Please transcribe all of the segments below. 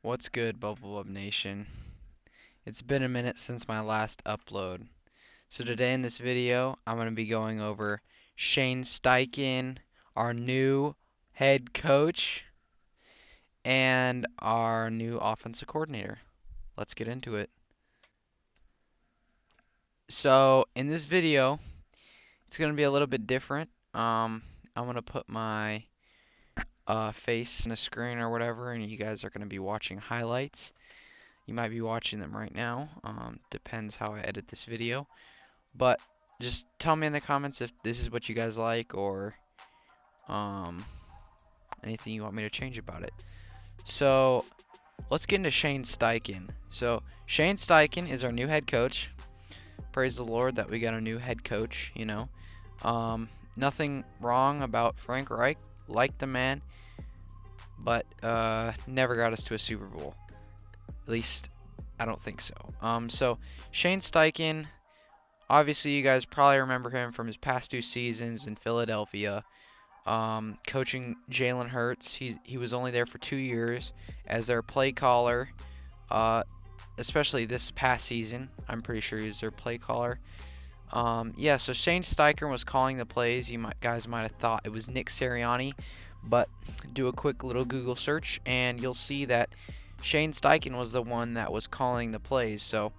What's good, Bubble BuB Nation? It's been a minute since my last upload. So today in this video, I'm going to be going over Shane Steichen, our new head coach, and our new offensive coordinator. Let's get into it. So in this video, it's going to be a little bit different. I'm going to put my face on the screen or whatever, and you guys are going to be watching highlights. You might be watching them right now. Depends how I edit this video. But just tell me in the comments if this is what you guys like or um, anything you want me to change about it. So let's get into Shane Steichen. So Shane Steichen is our new head coach. Praise the Lord that we got a new head coach, Nothing wrong about Frank Reich. Liked the man, but never got us to a Super Bowl. At least, I don't think so. So Shane Steichen, obviously you guys probably remember him from his past 2 seasons in Philadelphia, coaching Jalen Hurts. He was only there for 2 years as their play caller, especially this past season. I'm pretty sure he was their play caller. Yeah, so Shane Steichen was calling the plays. Guys might have thought it was Nick Sirianni, but do a quick little Google search and you'll see that Shane Steichen was the one that was calling the plays. So,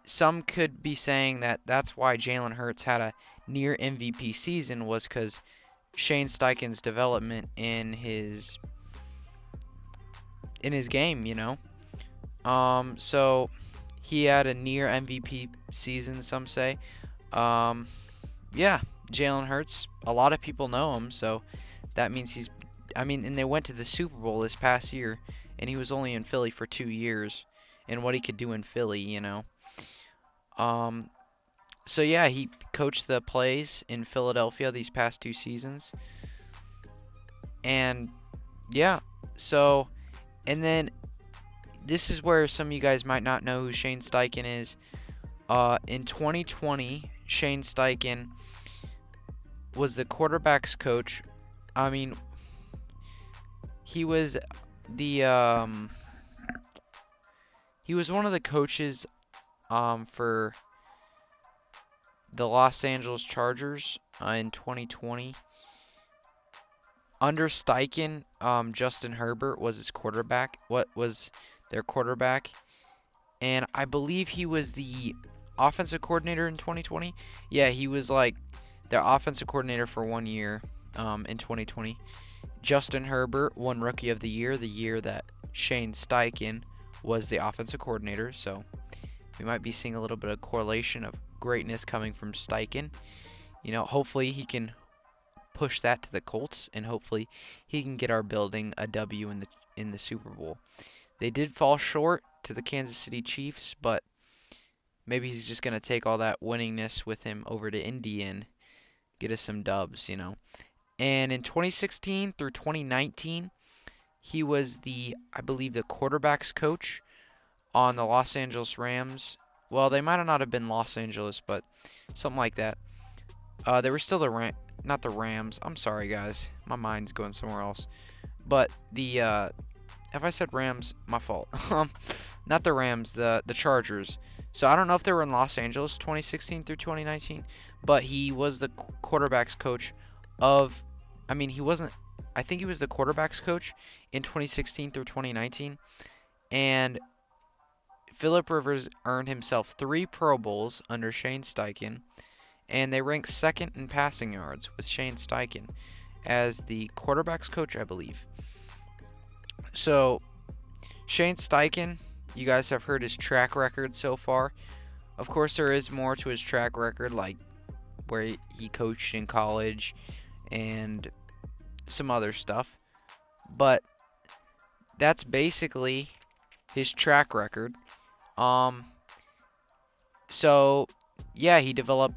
some could be saying that that's why Jalen Hurts had a near MVP season was because Shane Steichen's development in his game. So he had a near MVP season, some say. Yeah, Jalen Hurts, a lot of people know him, so that means and they went to the Super Bowl this past year, and he was only in Philly for 2 years, and what he could do in Philly. So yeah, he coached the plays in Philadelphia these past 2 seasons, and yeah, and then this is where some of you guys might not know who Shane Steichen is. In 2020, Shane Steichen was the quarterback's coach. He was he was one of the coaches for the Los Angeles Chargers in 2020. Under Steichen, Justin Herbert was his quarterback. What was their quarterback? And I believe he was the offensive coordinator in 2020. Yeah, he was like their offensive coordinator for 1 year in 2020. Justin Herbert won Rookie of the year that Shane Steichen was the offensive coordinator. So we might be seeing a little bit of correlation of greatness coming from Steichen. Hopefully he can push that to the Colts, and hopefully he can get our building a W in the Super Bowl. They did fall short to the Kansas City Chiefs, but maybe he's just going to take all that winningness with him over to Indy and get us some dubs. And in 2016 through 2019, he was I believe, the quarterback's coach on the Los Angeles Rams. Well, they might not have been Los Angeles, but something like that. They were still not the Rams. I'm sorry, guys. My mind's going somewhere else. But if I said Rams, my fault. Not the Rams, the Chargers. So I don't know if they were in Los Angeles 2016 through 2019, but he was the quarterback's coach of. He wasn't. I think he was the quarterback's coach in 2016 through 2019, and Philip Rivers earned himself 3 Pro Bowls under Shane Steichen, and they ranked second in passing yards with Shane Steichen as the quarterback's coach, I believe. So, Shane Steichen, you guys have heard his track record so far. Of course, there is more to his track record, like where he coached in college and some other stuff. But that's basically his track record. So, yeah, he developed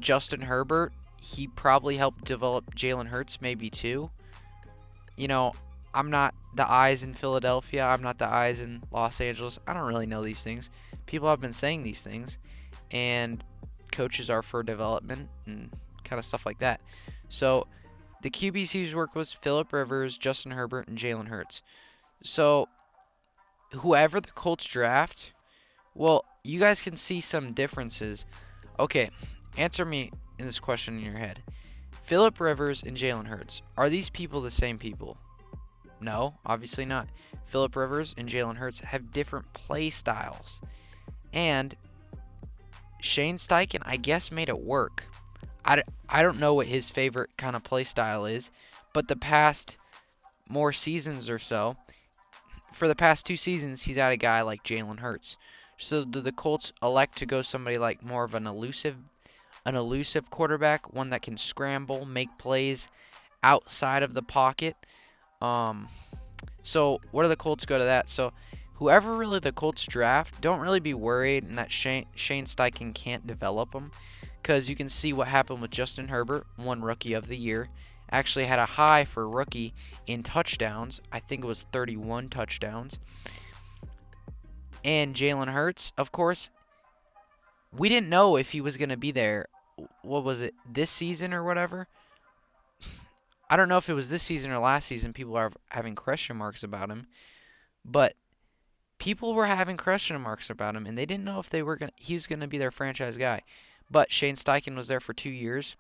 Justin Herbert. He probably helped develop Jalen Hurts maybe too. I'm not the eyes in Philadelphia. I'm not the eyes in Los Angeles. I don't really know these things. People have been saying these things, and coaches are for development and kind of stuff like that. So the QBs he's worked with Philip Rivers, Justin Herbert, and Jalen Hurts. So whoever the Colts draft, well, you guys can see some differences. Okay, answer me in this question in your head. Philip Rivers and Jalen Hurts, are these people the same people? No, obviously not. Philip Rivers and Jalen Hurts have different play styles. And Shane Steichen, I guess, made it work. I don't know what his favorite kind of play style is, but the past more seasons or so, for the past 2 seasons, he's had a guy like Jalen Hurts. So do the Colts elect to go somebody like more of an elusive quarterback, one that can scramble, make plays outside of the pocket? So what do the Colts go to that? So whoever really the Colts draft, don't really be worried and that Shane Steichen can't develop them, because you can see what happened with Justin Herbert, won Rookie of the Year, actually had a high for rookie in touchdowns. I think it was 31 touchdowns. And Jalen Hurts, of course, we didn't know if he was going to be there. What was it, this season or whatever? I don't know if it was this season or last season. People are having question marks about him. But people were having question marks about him, and they didn't know if he was going to be their franchise guy. But Shane Steichen was there for 2 years,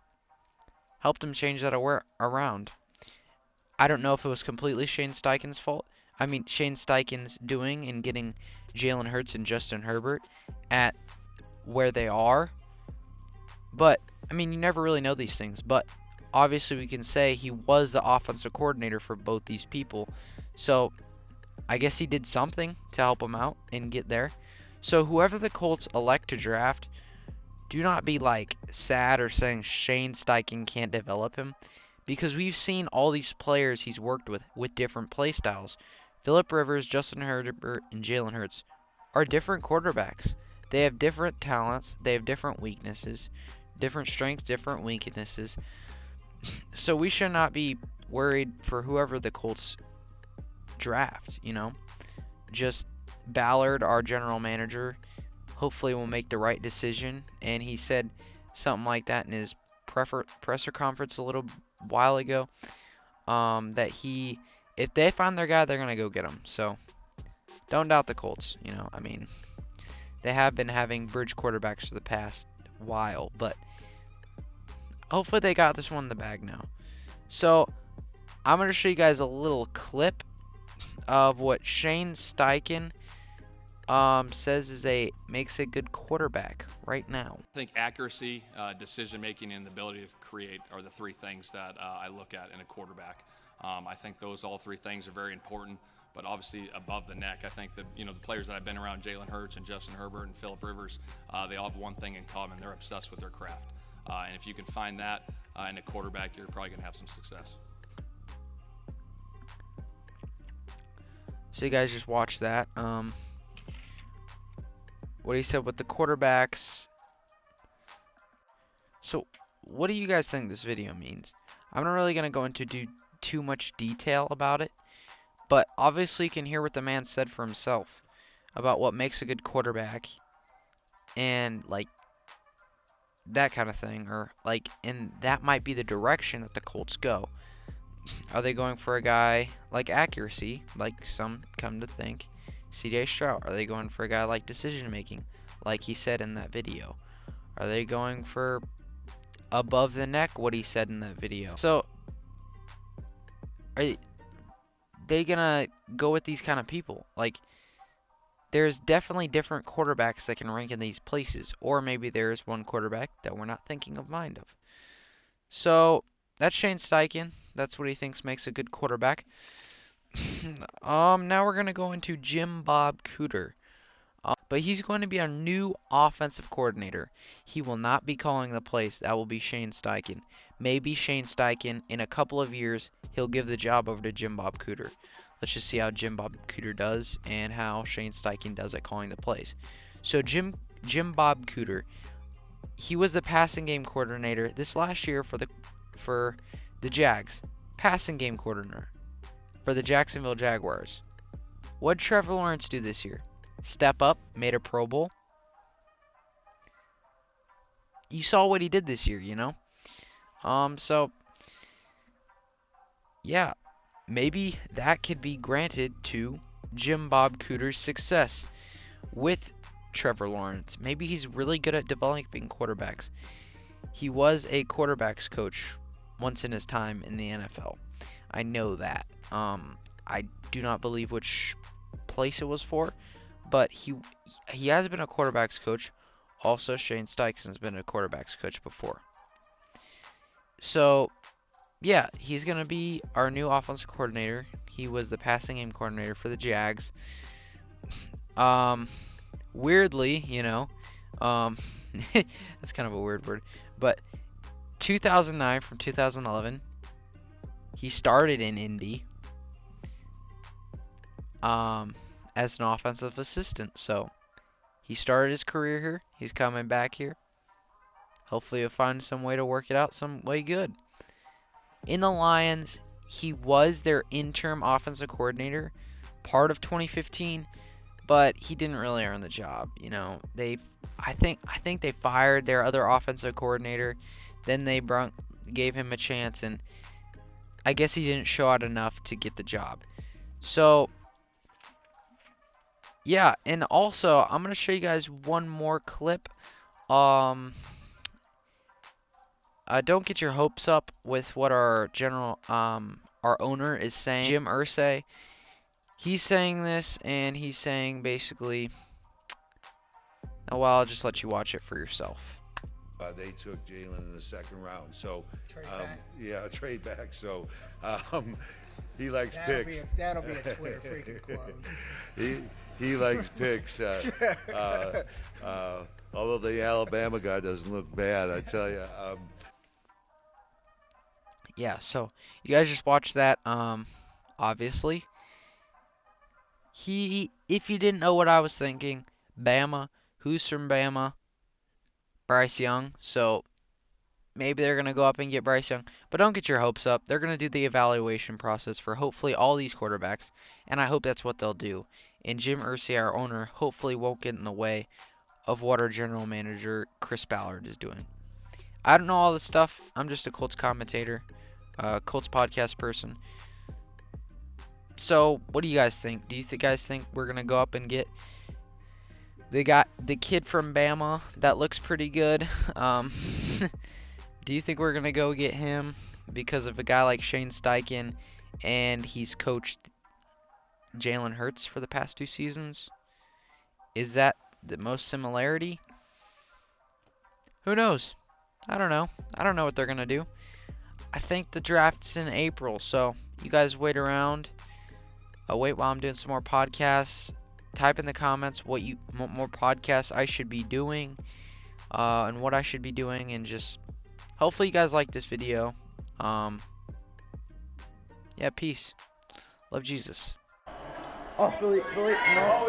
helped him change that around. I don't know if it was completely Shane Steichen's fault. I mean, Shane Steichen's doing and getting Jalen Hurts and Justin Herbert at where they are. But, I mean, you never really know these things. But obviously we can say he was the offensive coordinator for both these people. So I guess he did something to help them out and get there. So whoever the Colts elect to draft, do not be like sad or saying Shane Steichen can't develop him, because we've seen all these players he's worked with different play styles. Philip Rivers, Justin Herbert, and Jalen Hurts are different quarterbacks. They have different talents. They have different weaknesses, different strengths, different weaknesses. So we should not be worried for whoever the Colts draft, Just Ballard, our general manager, hopefully will make the right decision. And he said something like that in his presser conference a little while ago, that if they find their guy, they're going to go get him. So don't doubt the Colts. I mean, they have been having bridge quarterbacks for the past while, but hopefully they got this one in the bag now. So I'm going to show you guys a little clip of what Shane Steichen says makes a good quarterback right now. I think accuracy, decision making, and the ability to create are the three things that I look at in a quarterback. I think all three things are very important. But obviously above the neck, I think that the players that I've been around, Jalen Hurts and Justin Herbert and Philip Rivers, they all have one thing in common: they're obsessed with their craft. And if you can find that in a quarterback, you're probably going to have some success. So you guys just watch that. What he said with the quarterbacks. So what do you guys think this video means? I'm not really going to go into too much detail about it, but obviously you can hear what the man said for himself about what makes a good quarterback and like that kind of thing, and that might be the direction that the Colts go. Are they going for a guy like accuracy, like some come to think, C.J. Stroud? Are they going for a guy like decision making, like he said in that video? Are they going for above the neck, what he said in that video? So are they gonna go with these kind of people? Like, there's definitely different quarterbacks that can rank in these places, or maybe there's one quarterback that we're not thinking of mind of. So that's Shane Steichen. That's what he thinks makes a good quarterback. Now we're gonna go into Bubble BuB. But he's going to be our new offensive coordinator. He will not be calling the plays. That will be Shane Steichen. Maybe Shane Steichen, in a couple of years, he'll give the job over to Bubble BuB. Let's just see how Bubble BuB does and how Shane Steichen does at calling the plays. So Bubble BuB, he was the passing game coordinator this last year for the Jags. Passing game coordinator for the Jacksonville Jaguars. What did Trevor Lawrence do this year? Step up, made a Pro Bowl. You saw what he did this year, So yeah, maybe that could be granted to Jim Bob Cooter's success with Trevor Lawrence. Maybe he's really good at developing quarterbacks. He was a quarterbacks coach once in his time in the NFL. I know that. I do not believe which place it was for, but he has been a quarterbacks coach. Also, Shane Steichen's been a quarterbacks coach before. So, yeah, he's going to be our new offensive coordinator. He was the passing game coordinator for the Jags. Weirdly, that's kind of a weird word, but 2009 from 2011, he started in Indy as an offensive assistant. So he started his career here. He's coming back here. Hopefully he'll find some way to work it out some way good. In the Lions, he was their interim offensive coordinator part of 2015, but he didn't really earn the job. I think they fired their other offensive coordinator. Then they gave him a chance, and I guess he didn't show out enough to get the job. So, yeah, and also I'm gonna show you guys one more clip. Don't get your hopes up with what our owner is saying. Jim Irsay, he's saying this, and he's saying basically, oh, well, I'll just let you watch it for yourself. They took Jalen in the second round, so trade back. So he likes picks. That'll be a Twitter freaking quote. He likes picks. Although the Alabama guy doesn't look bad, I tell you. Yeah, so you guys just watch that. Obviously, if you didn't know what I was thinking, Bama, who's from Bama? Bryce Young. So maybe they're gonna go up and get Bryce Young, but don't get your hopes up. They're gonna do the evaluation process for hopefully all these quarterbacks, and I hope that's what they'll do. And Jim Irsay, our owner, hopefully won't get in the way of what our general manager Chris Ballard is doing. I don't know all this stuff. I'm just a Colts commentator, Colts podcast person. So, what do you guys think? Do you guys think we're gonna go up and get? They got the kid from Bama that looks pretty good. Do you think we're gonna go get him because of a guy like Shane Steichen, and he's coached Jalen Hurts for the past 2 seasons? Is that the most similarity? Who knows? I don't know. I don't know what they're gonna do. I think the draft's in April, so you guys wait around. Wait while I'm doing some more podcasts. Type in the comments what more podcasts I should be doing, and what I should be doing, and just hopefully you guys like this video. Yeah, peace. Love Jesus. Oh, Philly, no.